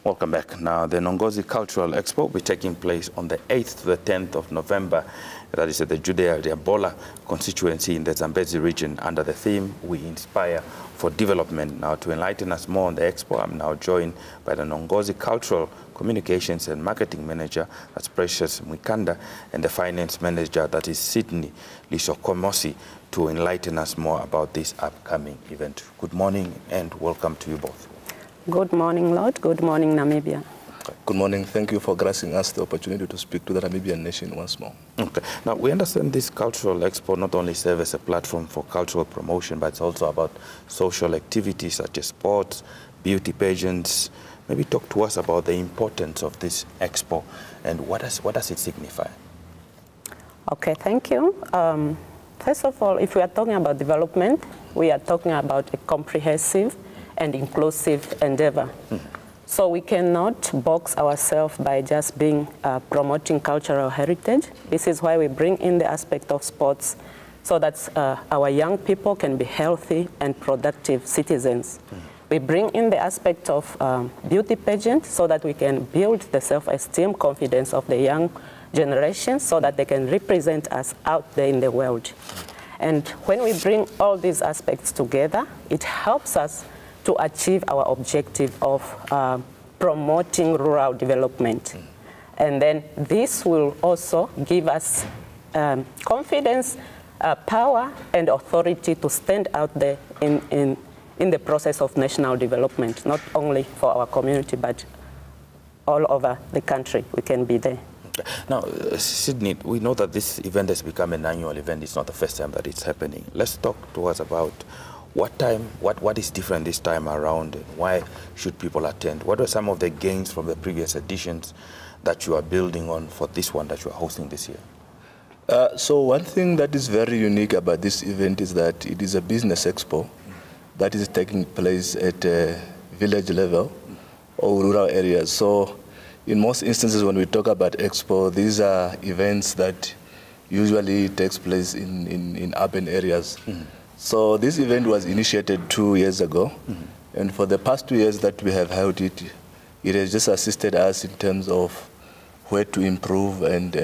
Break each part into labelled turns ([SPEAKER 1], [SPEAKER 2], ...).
[SPEAKER 1] Welcome back. Now, the Nongozi Cultural Expo will be taking place on the 8th to the 10th of November. That is at the Judea Lyaboloma Constituency in the Zambezi Region under the theme, We Inspire for Development. Now, to enlighten us more on the Expo, I'm now joined by the Nongozi Cultural Communications and Marketing Manager, that's Precious Mwikanda, and the Finance Manager, that is Sydney Lishokomosi, to enlighten us more about this upcoming event. Good morning and welcome to you both.
[SPEAKER 2] Good morning, Lord. Good morning, Namibia.
[SPEAKER 3] Good morning. Thank you for granting us the opportunity to speak to the Namibian nation once more.
[SPEAKER 1] Okay. Now, we understand this Cultural Expo not only serves as a platform for cultural promotion, but it's also about social activities such as sports, beauty pageants. Maybe talk to us about the importance of this Expo and what does it signify?
[SPEAKER 2] Okay, thank you. First of all, if we are talking about development, we are talking about a comprehensive and inclusive endeavor. So we cannot box ourselves by just being promoting cultural heritage. This is why we bring in the aspect of sports so that our young people can be healthy and productive citizens. We bring in the aspect of beauty pageant so that we can build the self-esteem, confidence of the young generation so that they can represent us out there in the world. And when we bring all these aspects together, it helps us to achieve our objective of promoting rural development. And then this will also give us confidence, power, and authority to stand out there in the process of national development, not only for our community, but all over the country. We can be there.
[SPEAKER 1] Now, Sydney, we know that this event has become an annual event. It's not the first time that it's happening. Let's talk to us about what is different this time around, and why should people attend? What are some of the gains from the previous editions that you are building on for this one that you are hosting this year?
[SPEAKER 3] So one thing that is very unique about this event is that it is a business expo that is taking place at a village level or rural areas. So in most instances when we talk about expo, these are events that usually takes place in urban areas. So this event was initiated 2 years ago, and for the past 2 years that we have held it, it has just assisted us in terms of where to improve and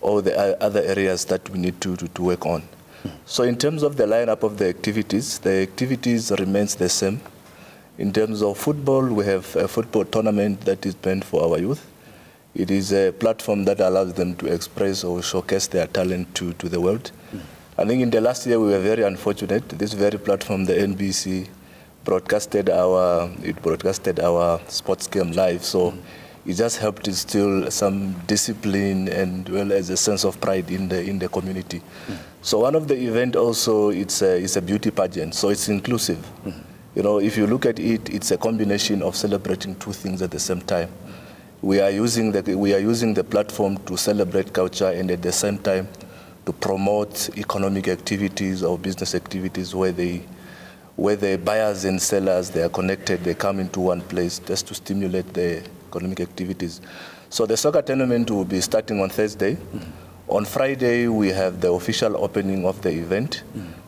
[SPEAKER 3] all the other areas that we need to work on. So in terms of the lineup of the activities remains the same. In terms of football, we have a football tournament that is meant for our youth. It is a platform that allows them to express or showcase their talent to the world. I think in the last year we were very unfortunate. This very platform, the NBC, broadcasted our sports game live. So it just helped instill some discipline and well as a sense of pride in the community. So one of the event also it's a beauty pageant. So it's inclusive. You know, if you look at it, it's a combination of celebrating two things at the same time. We are using the platform to celebrate culture and at the same time to promote economic activities or business activities where the buyers and sellers, they are connected, they come into one place just to stimulate the economic activities. So the soccer tournament will be starting on Thursday. On Friday, we have the official opening of the event.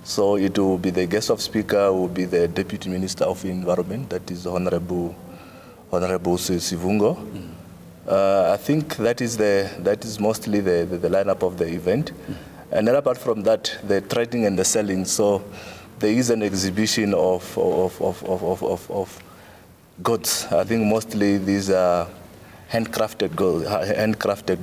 [SPEAKER 3] So it will be the guest of speaker will be the Deputy Minister of Environment, that is Honorable Sivungo. I think that is mostly the lineup of the event. And then apart from that, the trading and the selling. So there is an exhibition of goods. I think mostly these are handcrafted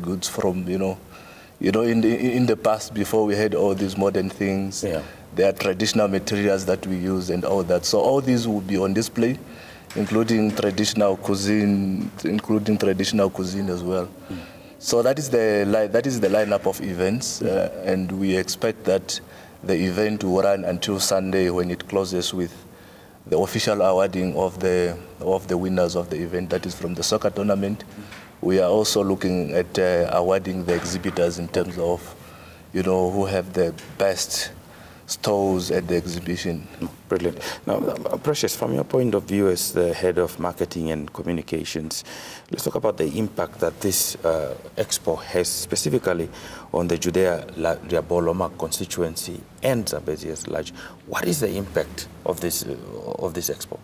[SPEAKER 3] goods from in the past before we had all these modern things. Yeah. There are traditional materials that we use and all that. So all these will be on display, including traditional cuisine as well. So that is the lineup of events, and we expect that the event will run until Sunday when it closes with the official awarding of the winners of the event. That is from the soccer tournament. We are also looking at awarding the exhibitors in terms of, who have the best stalls at the exhibition.
[SPEAKER 1] Brilliant. Now, Precious, from your point of view as the head of marketing and communications, let's talk about the impact that this expo has specifically on the Judea Lyaboloma Constituency and Zambezi as large. What is the impact of this expo?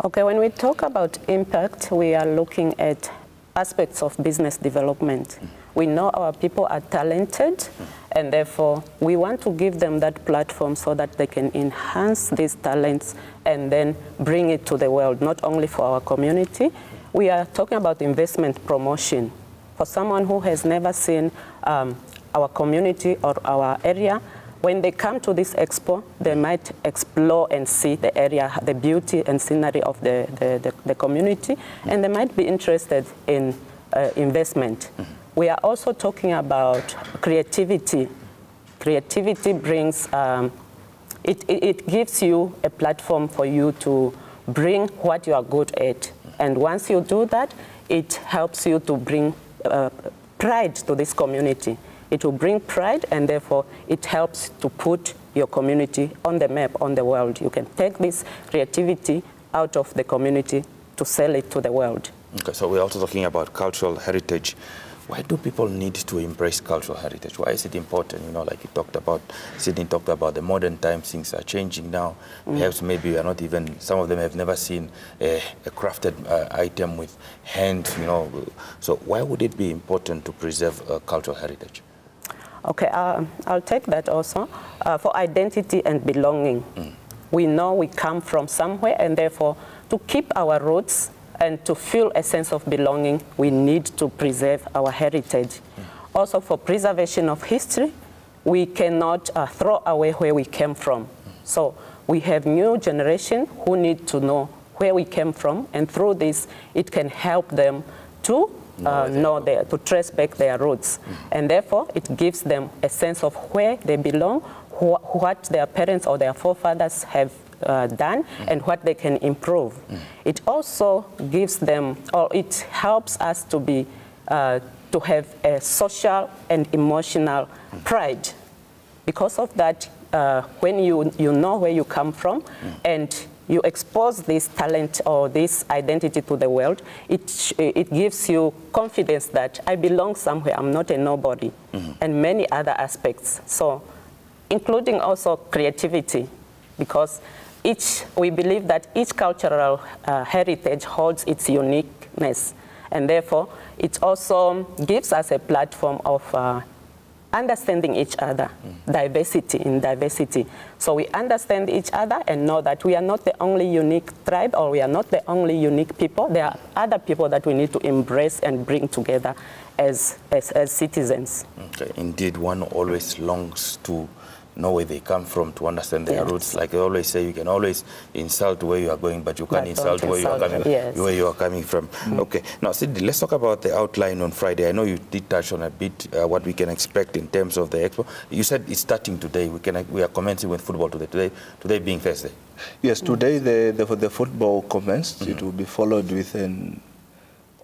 [SPEAKER 2] Okay, when we talk about impact, we are looking at aspects of business development. We know our people are talented, and therefore we want to give them that platform so that they can enhance these talents and then bring it to the world, not only for our community. We are talking about investment promotion. For someone who has never seen our community or our area, when they come to this expo, they might explore and see the area, the beauty and scenery of the community, and they might be interested in investment. We are also talking about creativity. Creativity brings, it gives you a platform for you to bring what you are good at. And once you do that, it helps you to bring pride to this community. It will bring pride, and therefore it helps to put your community on the map, on the world. You can take this creativity out of the community to sell it to the world.
[SPEAKER 1] Okay, so we're also talking about cultural heritage. Why do people need to embrace cultural heritage? Why is it important? You know, like you talked about, Sydney talked about the modern times, things are changing now. Perhaps maybe we are not even, some of them have never seen a crafted item with hands, you know. So why would it be important to preserve cultural heritage?
[SPEAKER 2] Okay, I'll take that also. For identity and belonging, we know we come from somewhere, and therefore to keep our roots and to feel a sense of belonging, we need to preserve our heritage. Also, for preservation of history, we cannot throw away where we came from. So we have new generation who need to know where we came from, and through this, it can help them to to trace back their roots. And therefore, it gives them a sense of where they belong, what their parents or their forefathers have done, and what they can improve. It also gives them, or it helps us to be, to have a social and emotional pride. Because of that, when you know where you come from, and you expose this talent or this identity to the world, it gives you confidence that I belong somewhere, I'm not a nobody, and many other aspects. So, including also creativity, because we believe that each cultural heritage holds its uniqueness, and therefore it also gives us a platform of understanding each other, diversity in diversity. So we understand each other and know that we are not the only unique tribe, or we are not the only unique people. There are other people that we need to embrace and bring together as citizens. Okay.
[SPEAKER 1] Indeed, one always longs to know where they come from, to understand their roots. Like I always say, you can always insult where you are going, but you can't insult where you are coming from. Okay. Now, Sydney, let's talk about the outline on Friday. I know you did touch on a bit what we can expect in terms of the expo. You said it's starting today. We are commencing with football today. Today being Thursday.
[SPEAKER 3] Yes, today the football commenced. It will be followed with an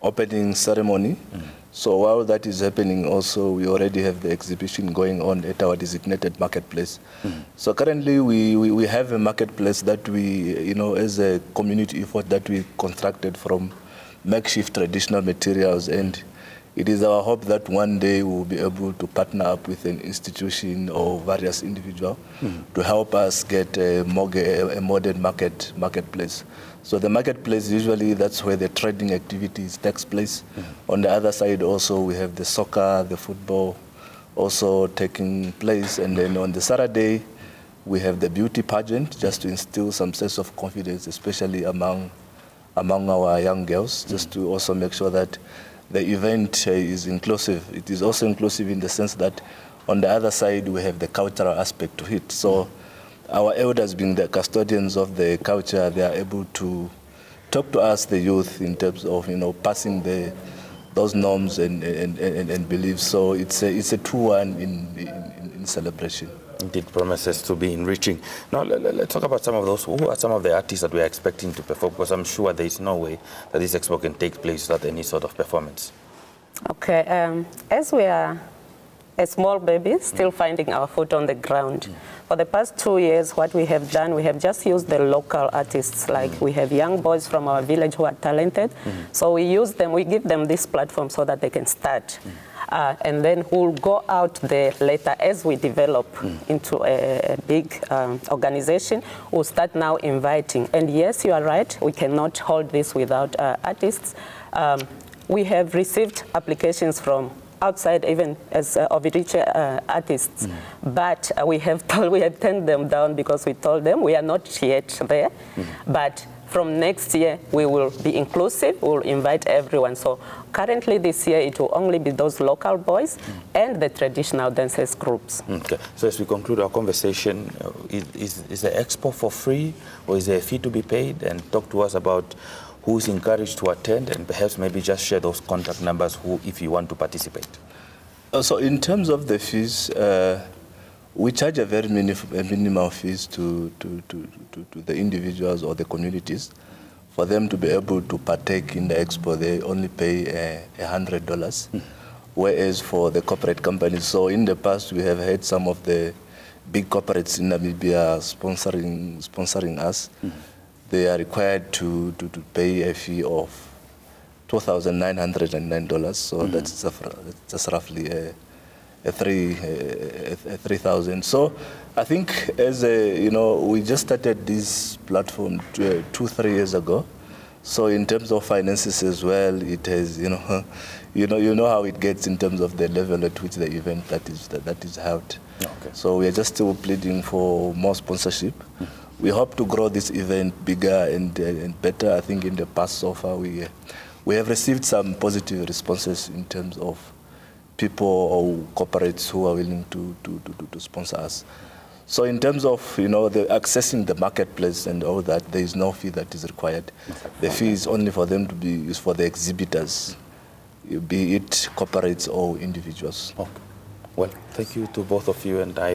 [SPEAKER 3] opening ceremony. So while that is happening, also we already have the exhibition going on at our designated marketplace. So currently we have a marketplace that we, you know, as a community effort that we constructed from makeshift traditional materials, and it is our hope that one day we will be able to partner up with an institution or various individuals to help us get a modern marketplace. So the marketplace, usually that's where the trading activities takes place. On the other side also we have the soccer, the football also taking place. And then on the Saturday we have the beauty pageant, just to instill some sense of confidence, especially among our young girls, just to also make sure that the event is inclusive. It is also inclusive in the sense that on the other side we have the cultural aspect to it. So our elders, being the custodians of the culture, they are able to talk to us, the youth, in terms of, you know, passing those norms and beliefs. So it's a 2-1 in celebration.
[SPEAKER 1] Indeed, promises to be enriching. Now, let's talk about some of those. Who are some of the artists that we are expecting to perform? Because I'm sure there is no way that this expo can take place without any sort of performance.
[SPEAKER 2] Okay, as we are a small baby, still finding our foot on the ground. For the past 2 years, what we have done, we have just used the local artists. Like we have young boys from our village who are talented. So we use them, we give them this platform so that they can start. And then we'll go out there later as we develop into a big organization. We'll start now inviting. And yes, you are right, we cannot hold this without artists. We have received applications from outside, even as Oviriche artists, but we have turned them down because we told them we are not yet there, but from next year we will be inclusive, we'll invite everyone. So currently this year it will only be those local boys and the traditional dancers groups.
[SPEAKER 1] Okay, so as we conclude our conversation, is the expo for free or is there a fee to be paid? And talk to us about who's encouraged to attend, and perhaps maybe just share those contact numbers if you want to participate.
[SPEAKER 3] So in terms of the fees, we charge a very minimal fees to the individuals or the communities. For them to be able to partake in the expo, they only pay $100, whereas for the corporate companies, so in the past we have had some of the big corporates in Namibia sponsoring us. They are required to pay a fee of $2,909, so that's just roughly a 3,000. So I think as we just started this platform 2-3 years ago. So in terms of finances as well, it has you know how it gets in terms of the level at which the event that is held. Okay. So we are just still pleading for more sponsorship. We hope to grow this event bigger and better. I think in the past so far we have received some positive responses in terms of people or corporates who are willing to sponsor us. So in terms of the accessing the marketplace and all that, there is no fee that is required. The fee is only for them to be used for the exhibitors, be it corporates or individuals.
[SPEAKER 1] Okay. Well, thank you to both of you, and I